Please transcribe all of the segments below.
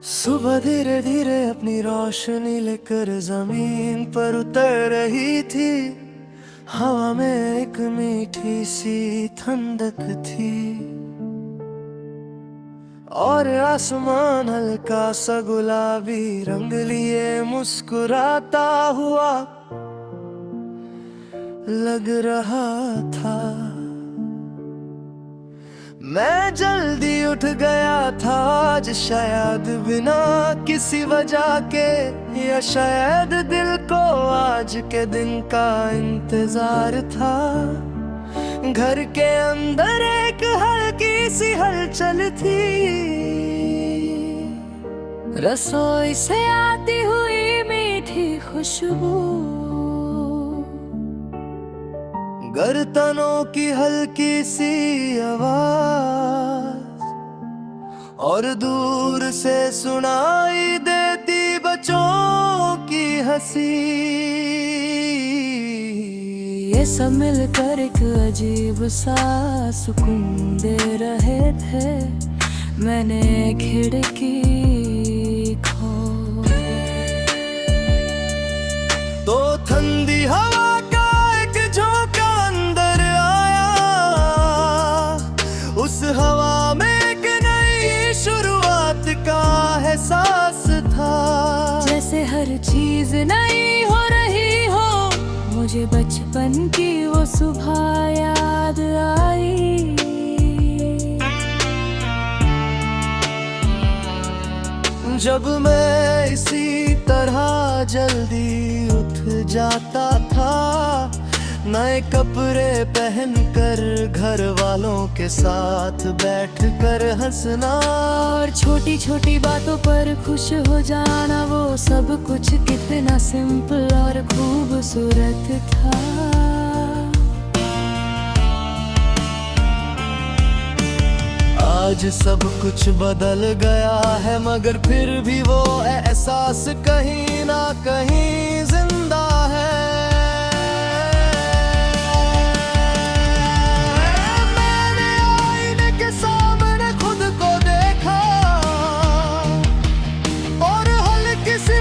सुबह धीरे धीरे अपनी रोशनी लेकर जमीन पर उतर रही थी। हवा में एक मीठी सी ठंडक थी और आसमान हल्का सा गुलाबी रंग लिए मुस्कुराता हुआ लग रहा था। मैं जल्दी उठ गया था आज, शायद बिना किसी वजह के, या शायद दिल को आज के दिन का इंतजार था। घर के अंदर एक हल्की सी हलचल थी, रसोई से आती हुई मीठी खुशबू, गर्दनों की हल्की सी आवाज और दूर से सुनाई देती बच्चों की हंसी। ये सब मिलकर एक अजीब सा सुकून दे रहे थे। मैंने खिड़की खोली तो ठंडी हवा हवा में एक नई शुरुआत का एहसास था। जैसे हर चीज नई हो रही हो, मुझे बचपन की वो सुबह याद आई। जब मैं इसी तरह जल्दी उठ जाता था, नए कपड़े पहनकर घर वालों के साथ बैठकर हंसना और छोटी छोटी बातों पर खुश हो जाना, वो सब कुछ कितना सिंपल और खूबसूरत था। आज सब कुछ बदल गया है, मगर फिर भी वो एहसास कहीं ना कहीं जिंदा है।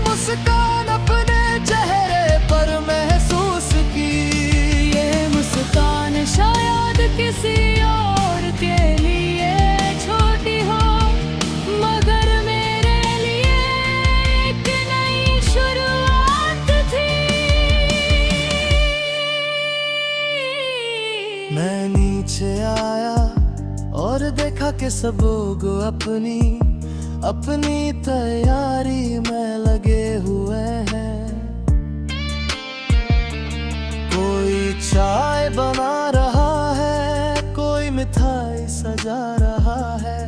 मुस्कान अपने चेहरे पर महसूस की, ये मुस्कान शायद किसी और के लिए छोटी हो, मगर मेरे लिए एक नई शुरुआत थी। मैं नीचे आया और देखा कि सब लोग अपनी अपनी तैयारी में लगे हुए हैं। कोई चाय बना रहा है, कोई मिठाई सजा रहा है,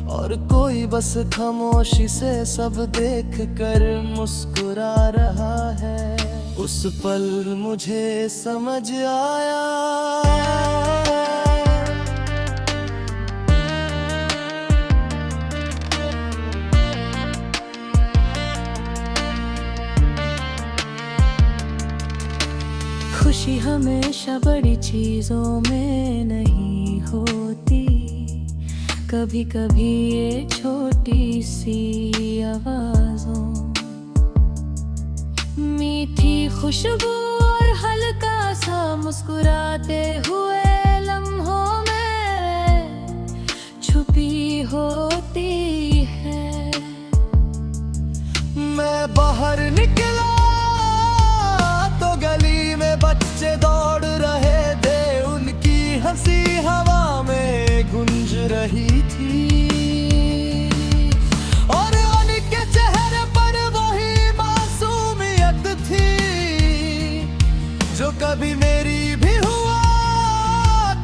और कोई बस खामोशी से सब देख कर मुस्कुरा रहा है। उस पल मुझे समझ आया, खुशी हमेशा बड़ी चीजों में नहीं होती, कभी कभी ये छोटी सी आवाजों, मीठी खुशबू और हल्का सा मुस्कुराते हुए लम्हों में छुपी होती है। मैं बाहर निकला तो गली में बच्चे दौड़ रहे थे, उनकी हंसी हवा में गूंज रही थी, और उनके चेहरे पर वही मासूमियत थी जो कभी मेरी भी हुआ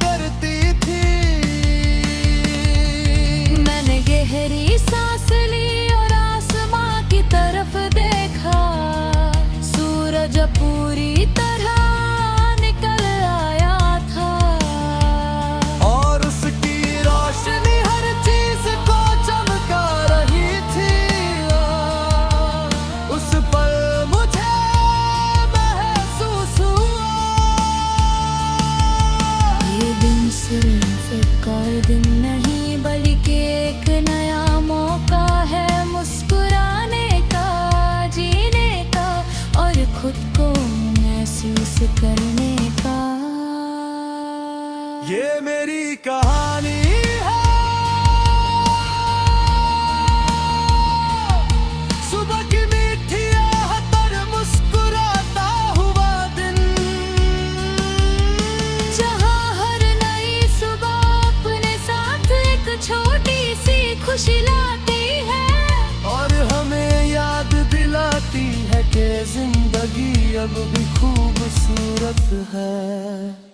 करती थी। मैंने गहरी सांस ली और आसमां की तरफ देखा, सूरज पूरी तरह निकल आया था, और उसकी रोशनी हर खुशी लाती है और हमें याद दिलाती है कि जिंदगी अब भी खूबसूरत है।